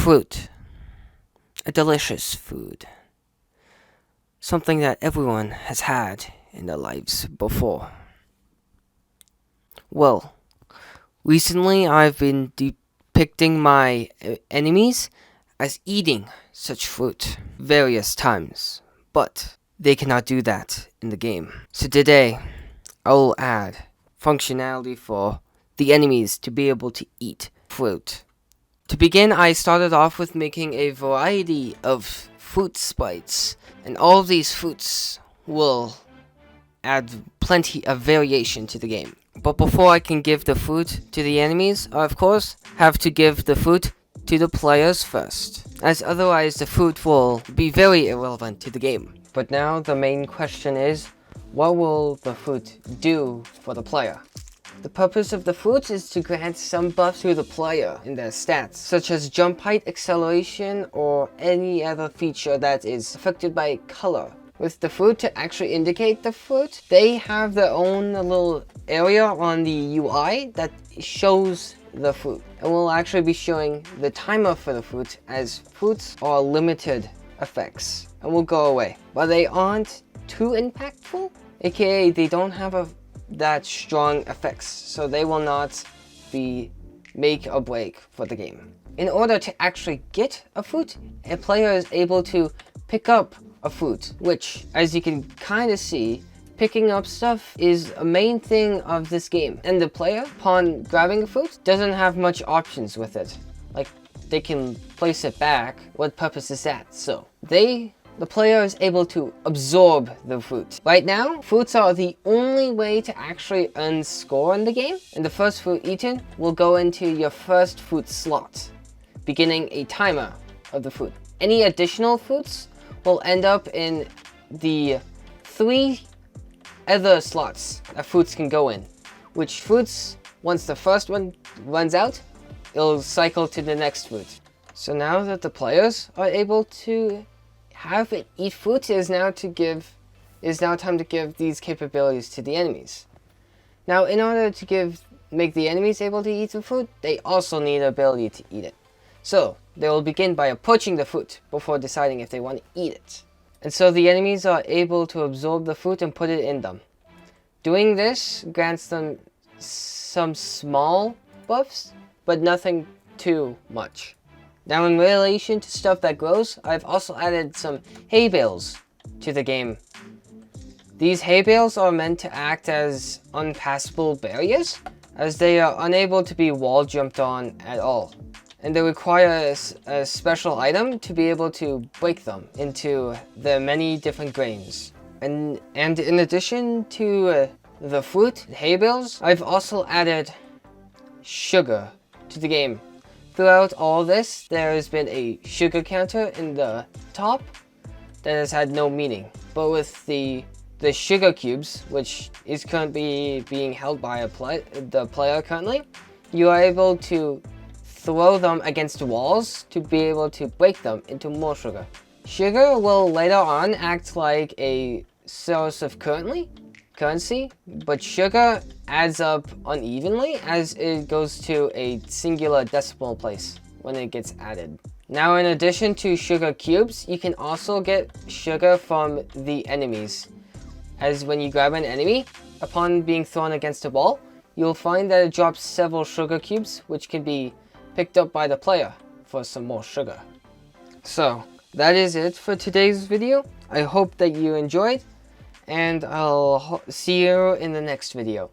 Fruit. A delicious food. Something that everyone has had in their lives before. Well, recently I've been depicting my enemies as eating such fruit various times, but they cannot do that in the game. So today, I will add functionality for the enemies to be able to eat fruit. To begin, I started off with making a variety of fruit sprites, and all of these fruits will add plenty of variation to the game. But before I can give the fruit to the enemies, I of course have to give the fruit to the players first, as otherwise the fruit will be very irrelevant to the game. But now the main question is, what will the fruit do for the player? The purpose of the fruit is to grant some buffs to the player in their stats, such as jump height, acceleration, or any other feature that is affected by color. With the fruit to actually indicate the fruit, they have their own little area on the UI that shows the fruit. And we'll actually be showing the timer for the fruit, as fruits are limited effects and will go away. But they aren't too impactful, aka they don't have that strong effects, so they will not be make or break for the game. In order to actually get a fruit, a player is able to pick up a fruit, which, as you can kind of see, picking up stuff is a main thing of this game. And the player, upon grabbing a fruit, doesn't have much options with it. Like, they can place it back. What purpose is that? So, the player is able to absorb the fruit. Right now, fruits are the only way to actually earn score in the game, and the first fruit eaten will go into your first fruit slot, beginning a timer of the fruit. Any additional fruits will end up in the 3 other slots that fruits can go in, which fruits, once the first one runs out, it'll cycle to the next fruit. So now that the players are able to have it eat fruit, is now time to give these capabilities to the enemies. Now, in order to make the enemies able to eat the fruit, they also need the ability to eat it. So they will begin by approaching the fruit before deciding if they want to eat it. And so the enemies are able to absorb the fruit and put it in them. Doing this grants them some small buffs, but nothing too much. Now, in relation to stuff that grows, I've also added some hay bales to the game. These hay bales are meant to act as unpassable barriers, as they are unable to be wall jumped on at all. And they require a special item to be able to break them into the many different grains. And in addition to the fruit, hay bales, I've also added sugar to the game. Throughout all this, there has been a sugar counter in the top that has had no meaning. But with the sugar cubes, which is currently being held by the player currently, you are able to throw them against walls to be able to break them into more sugar. Sugar will later on act like a source of currency, but sugar adds up unevenly as it goes to a singular decimal place when it gets added. Now, in addition to sugar cubes, you can also get sugar from the enemies. As when you grab an enemy, upon being thrown against a wall, you'll find that it drops several sugar cubes, which can be picked up by the player for some more sugar. So, that is it for today's video. I hope that you enjoyed, and I'll see you in the next video.